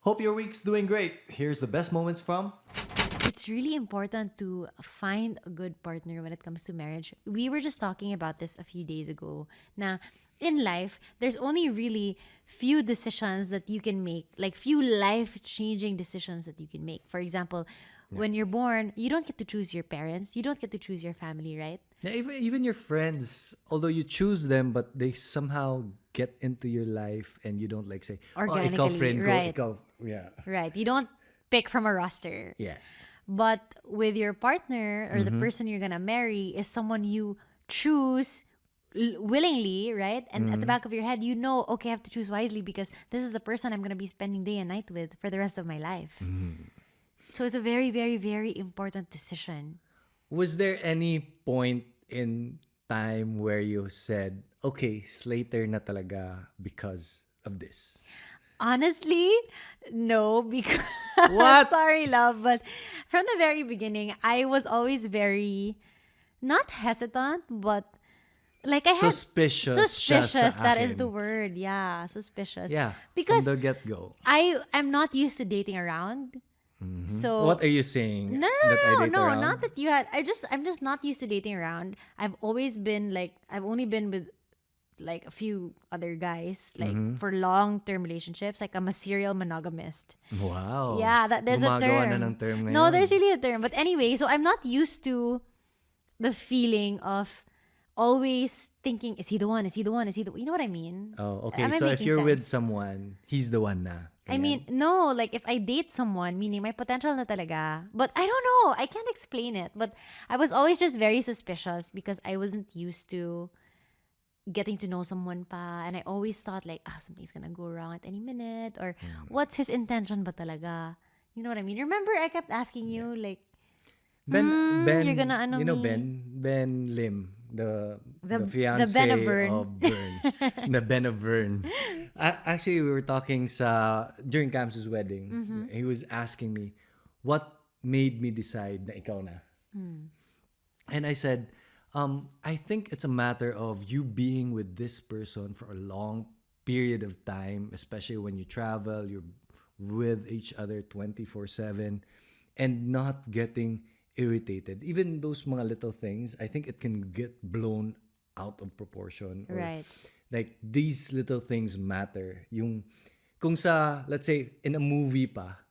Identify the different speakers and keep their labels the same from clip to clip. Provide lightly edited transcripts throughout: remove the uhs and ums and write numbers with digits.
Speaker 1: Hope your week's doing great. Here's the best moments from...
Speaker 2: It's really important to find a good partner when it comes to marriage. We were just talking about this a few days ago. Now, in life, there's only really few decisions that you can make, like few life-changing decisions that you can make. For example, when you're born, you don't get to choose your parents. You don't get to choose your family, right?
Speaker 1: Yeah, even your friends, although you choose them, but they somehow get into your life and you don't like say,
Speaker 2: Organically,
Speaker 1: ikaw friend ko,
Speaker 2: right.
Speaker 1: ikaw. Yeah.
Speaker 2: Right. You don't pick from a roster.
Speaker 1: Yeah.
Speaker 2: But with your partner or the person you're gonna marry is someone you choose willingly, right? And at the back of your head, you know, okay, I have to choose wisely because this is the person I'm gonna be spending day and night with for the rest of my life. So it's a very, very, very important decision.
Speaker 1: Was there any point in time where you said, okay, Slater na talaga because of this?
Speaker 2: Honestly, no, because
Speaker 1: What?
Speaker 2: sorry, love, but from the very beginning, I was always very not hesitant, but like I had
Speaker 1: Suspicious siya
Speaker 2: suspicious.
Speaker 1: sa
Speaker 2: That is
Speaker 1: akin.
Speaker 2: the word. Yeah, suspicious.
Speaker 1: Yeah,
Speaker 2: because
Speaker 1: from the get-go.
Speaker 2: I'm not used to dating around. So
Speaker 1: What are you saying?
Speaker 2: no,
Speaker 1: That I date
Speaker 2: no,
Speaker 1: around?
Speaker 2: not that you had. I'm just not used to dating around. I've always been like I've only been with like a few other guys like for long-term relationships. Like I'm a serial monogamist.
Speaker 1: Wow.
Speaker 2: Yeah, there's a
Speaker 1: Gumagawa
Speaker 2: term.
Speaker 1: na ng term
Speaker 2: No,
Speaker 1: ngayon.
Speaker 2: there's really a term. But anyway, so I'm not used to the feeling of always thinking, is he the one? Is he the one? Is he the? You know what I mean?
Speaker 1: Oh, okay.
Speaker 2: Am I
Speaker 1: So if
Speaker 2: making
Speaker 1: you're with
Speaker 2: sense?
Speaker 1: someone, he's the one na.
Speaker 2: I mean, no, like if I date someone, meaning my potential na talaga. But I don't know. I can't explain it. But I was always just very suspicious because I wasn't used to getting to know someone pa. And I always thought like, something's gonna go wrong at any minute. Or what's his intention ba talaga? You know what I mean? Remember I kept asking you like,
Speaker 1: Ben,
Speaker 2: you're gonna ano
Speaker 1: you know
Speaker 2: me.
Speaker 1: Ben Lim, the
Speaker 2: The
Speaker 1: fiance
Speaker 2: Ben of Vern.
Speaker 1: of Vern, the Ben of Vern. Actually, we were talking during Cam's wedding. He was asking me, what made me decide na ikaw na? And I said, I think it's a matter of you being with this person for a long period of time, especially when you travel, you're with each other 24/7 and not getting irritated. Even those mga little things, I think it can get blown out of proportion. Or,
Speaker 2: Right.
Speaker 1: like, these little things matter. Kung sa, let's say, in a movie pa,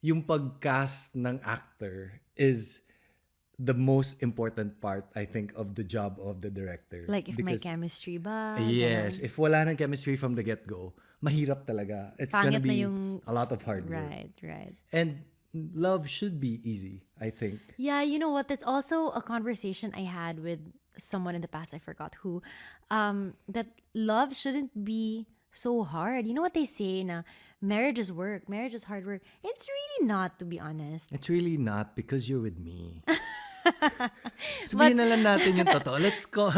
Speaker 1: yung pag-cast ng actor is the most important part, I think, of the job of the director.
Speaker 2: Like if may
Speaker 1: Because-
Speaker 2: chemistry ba?
Speaker 1: Yes.
Speaker 2: Ganon.
Speaker 1: If wala ng chemistry from the get-go, mahirap talaga. It's gonna
Speaker 2: Pangit na
Speaker 1: be
Speaker 2: yung-
Speaker 1: a lot of hard work.
Speaker 2: Right.
Speaker 1: And love should be easy, I think.
Speaker 2: Yeah, you know what? There's also a conversation I had with someone in the past, I forgot who, that love shouldn't be so hard. You know what they say na marriage is work, marriage is hard work. It's really not, to be honest.
Speaker 1: It's really not because you're with me. Sabihin na lang natin yung totoo. Let's call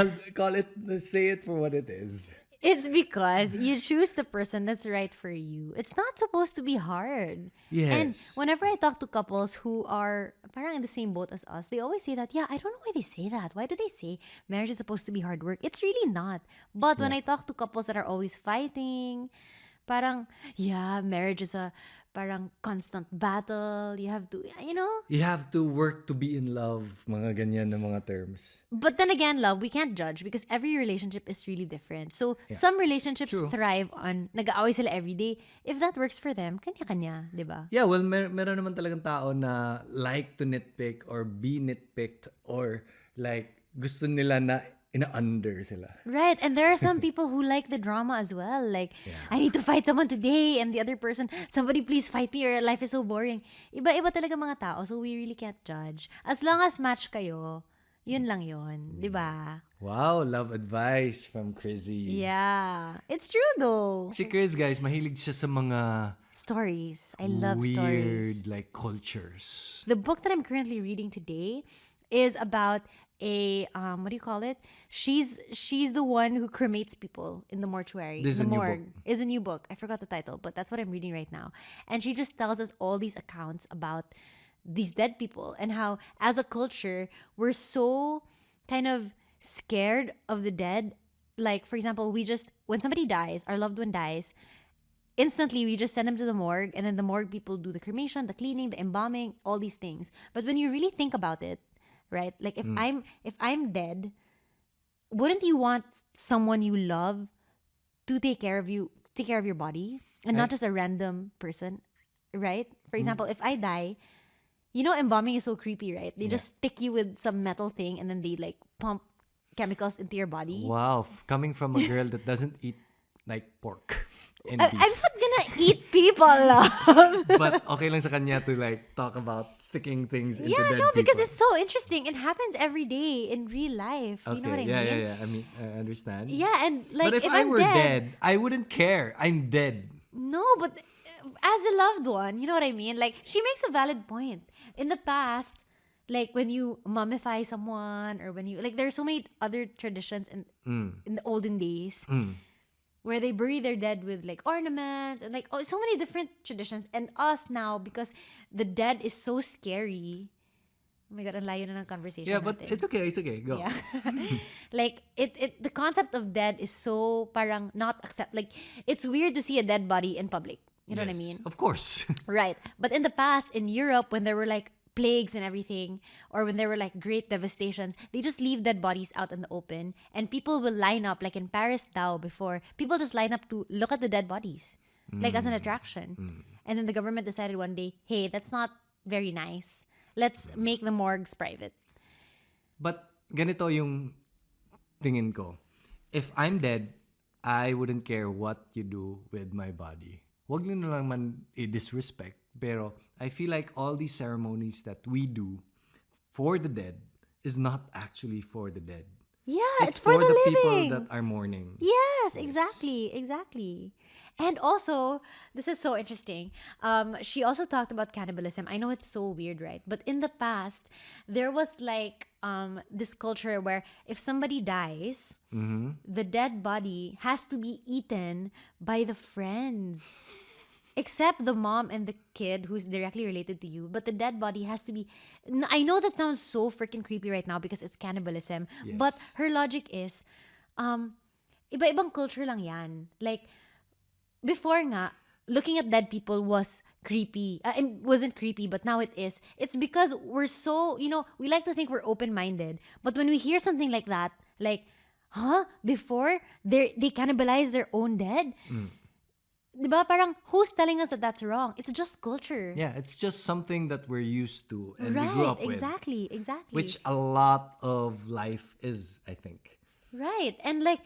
Speaker 1: it, let's say it for what it is.
Speaker 2: It's because you choose the person that's right for you. It's not supposed to be hard. And
Speaker 1: Yes.
Speaker 2: whenever I talk to couples who are parang in the same boat as us, they always say that, yeah, I don't know why they say that. Why do they say marriage is supposed to be hard work? It's really not. But when I talk to couples that are always fighting, parang, yeah, marriage is a parang constant battle. You have to, you know?
Speaker 1: You have to work to be in love, mga ganyan na mga terms.
Speaker 2: But then again, love, we can't judge because every relationship is really different. So, some relationships
Speaker 1: True.
Speaker 2: thrive on nag-aaway sila every day. If that works for them, kanya-kanya, di ba?
Speaker 1: Yeah, well, meron naman talagang tao na like to nitpick or be nitpicked or like gusto nila na ina-under sila.
Speaker 2: Right. And there are some people who like the drama as well. Like, I need to fight someone today. And the other person, somebody please fight me or life is so boring. Iba-iba talaga mga tao. So, we really can't judge. As long as match kayo, yun lang yun. Di ba?
Speaker 1: Wow, love advice from Chrissy.
Speaker 2: Yeah. It's true though.
Speaker 1: Si Chris, guys, mahilig siya sa mga
Speaker 2: Stories. I love
Speaker 1: weird,
Speaker 2: stories.
Speaker 1: like, cultures.
Speaker 2: The book that I'm currently reading today is about a what do you call it? She's the one who cremates people in the mortuary.
Speaker 1: This is
Speaker 2: in the
Speaker 1: a new
Speaker 2: morgue.
Speaker 1: book.
Speaker 2: Is a new book. I forgot the title, but that's what I'm reading right now. And she just tells us all these accounts about these dead people and how as a culture we're so kind of scared of the dead. Like for example, when somebody dies, our loved one dies, instantly we just send them to the morgue, and then the morgue people do the cremation, the cleaning, the embalming, all these things. But when you really think about it, right? Like if I'm dead, wouldn't you want someone you love to take care of you, take care of your body, and not just a random person, right? For example, if I die, embalming is so creepy, right? They just stick you with some metal thing and then they like pump chemicals into your body.
Speaker 1: Wow, coming from a girl that doesn't eat like pork and
Speaker 2: I'm
Speaker 1: beef.
Speaker 2: not gonna eat people, love.
Speaker 1: But okay lang sa kanya to like talk about sticking things into dead people.
Speaker 2: Because it's so interesting. It happens every day in real life. You know what I mean?
Speaker 1: Yeah. I mean, I understand.
Speaker 2: Yeah, and like
Speaker 1: But if I
Speaker 2: I'm
Speaker 1: were
Speaker 2: dead,
Speaker 1: I wouldn't care. I'm dead.
Speaker 2: no, but as a loved one, you know what I mean? Like, she makes a valid point. In the past, like when you mummify someone, or when you like, there's so many other traditions in the olden days where they bury their dead with like ornaments and like so many different traditions. And us now, because the dead is so scary. Oh my God, ang layo na ng conversation
Speaker 1: Yeah, but
Speaker 2: natin.
Speaker 1: it's okay. Go.
Speaker 2: Yeah. Like the concept of dead is so parang not accept, like it's weird to see a dead body in public. You know what I
Speaker 1: Yes,
Speaker 2: mean?
Speaker 1: Of course.
Speaker 2: Right. But in the past, in Europe, when there were like plagues and everything, or when there were like great devastations, they just leave dead bodies out in the open, and people will line up, like in Paris Tao before, people just line up to look at the dead bodies, like as an attraction. And then the government decided one day, hey, that's not very nice. Let's make the morgues private.
Speaker 1: But ganito yung tingin ko. If I'm dead, I wouldn't care what you do with my body. Wag nyo na lang man i-disrespect. Pero I feel like all these ceremonies that we do for the dead is not actually for the dead.
Speaker 2: Yeah, it's
Speaker 1: for
Speaker 2: for the living.
Speaker 1: people that are mourning.
Speaker 2: Yes, exactly. And also, this is so interesting. She also talked about cannibalism. I know it's so weird, right? But in the past, there was like this culture where if somebody dies, the dead body has to be eaten by the friends. Except the mom and the kid who's directly related to you. But the dead body has to be... I know that sounds so freaking creepy right now because it's cannibalism.
Speaker 1: Yes.
Speaker 2: But her logic is, iba-ibang culture lang yan. Like, before nga, looking at dead people was creepy. It wasn't creepy, but now it is. It's because we're so, we like to think we're open-minded. But when we hear something like that, like, before, they cannibalize their own dead? Diba, parang who's telling us that that's wrong? It's just culture.
Speaker 1: Yeah, it's just something that we're used to and we
Speaker 2: Right,
Speaker 1: grew up with.
Speaker 2: exactly.
Speaker 1: Which a lot of life is, I think.
Speaker 2: Right. And like,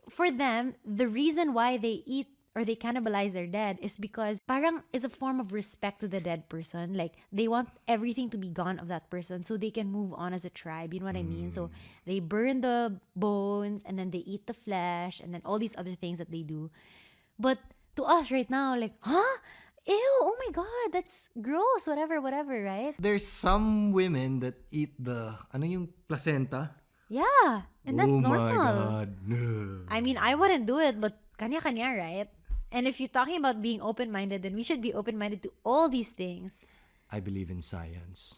Speaker 2: for them, the reason why they eat or they cannibalize their dead is because parang is a form of respect to the dead person. Like, they want everything to be gone of that person so they can move on as a tribe. You know what I mean? So they burn the bones and then they eat the flesh and then all these other things that they do. But to us right now, like, ew, oh my God, that's gross, whatever, right?
Speaker 1: There's some women that eat the, yung placenta?
Speaker 2: Yeah, and that's normal.
Speaker 1: Oh my God. No.
Speaker 2: I mean, I wouldn't do it, but kanya-kanya, right? And if you're talking about being open-minded, then we should be open-minded to all these things.
Speaker 1: I believe in science.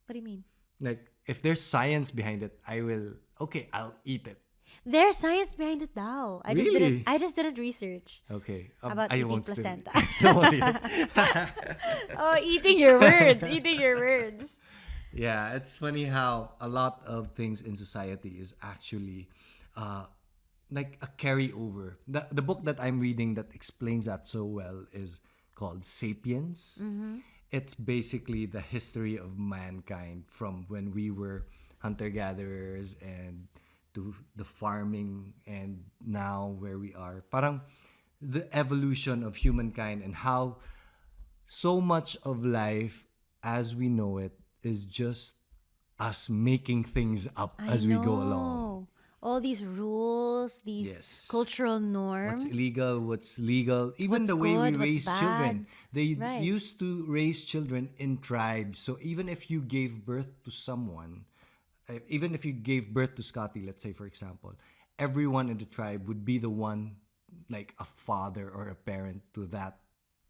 Speaker 2: What do you mean?
Speaker 1: Like, if there's science behind it, I'll eat it.
Speaker 2: There's science behind it now. I just didn't research.
Speaker 1: Okay.
Speaker 2: About
Speaker 1: I
Speaker 2: eating
Speaker 1: won't
Speaker 2: placenta.
Speaker 1: Still won't eat it.
Speaker 2: Oh, eating your words.
Speaker 1: Yeah, it's funny how a lot of things in society is actually like a carryover. The book that I'm reading that explains that so well is called Sapiens. It's basically the history of mankind from when we were hunter-gatherers and to the farming and now where we are. Parang the evolution of humankind and how so much of life as we know it is just us making things up as we go along.
Speaker 2: All these rules, these cultural norms.
Speaker 1: What's illegal, what's legal, even
Speaker 2: What's
Speaker 1: the way
Speaker 2: good,
Speaker 1: we raise
Speaker 2: what's
Speaker 1: children.
Speaker 2: bad.
Speaker 1: They
Speaker 2: Right.
Speaker 1: used to raise children in tribes. So even if you gave birth to someone, even if you gave birth to Scotty, let's say for example, everyone in the tribe would be the one, like a father or a parent to that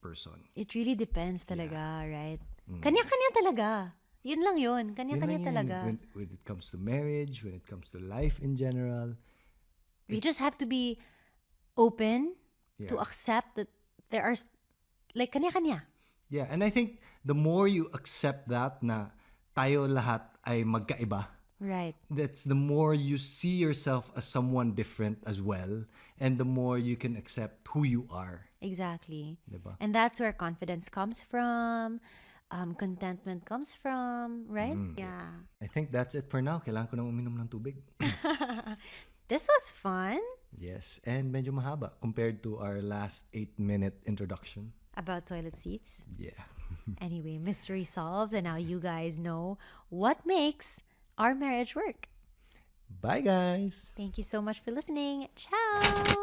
Speaker 1: person.
Speaker 2: It really depends talaga, right? Kanya-kanya talaga. Yun lang yun. Kanya-kanya
Speaker 1: Yun lang yan.
Speaker 2: talaga.
Speaker 1: When it comes to marriage, when it comes to life in general.
Speaker 2: We just have to be open to accept that there are like kanya-kanya.
Speaker 1: Yeah, and I think the more you accept that na tayo lahat ay magkaiba,
Speaker 2: Right.
Speaker 1: that's the more you see yourself as someone different as well, and the more you can accept who you are.
Speaker 2: Exactly.
Speaker 1: Diba?
Speaker 2: And that's where confidence comes from, contentment comes from, right? Yeah.
Speaker 1: I think that's it for now. Kailangan ko nang uminom ng tubig.
Speaker 2: This was fun.
Speaker 1: Yes, and medyo mahaba compared to our last 8-minute introduction.
Speaker 2: About toilet seats.
Speaker 1: Yeah.
Speaker 2: Anyway, mystery solved, and now you guys know what makes our marriage work.
Speaker 1: Bye, guys.
Speaker 2: Thank you so much for listening. Ciao.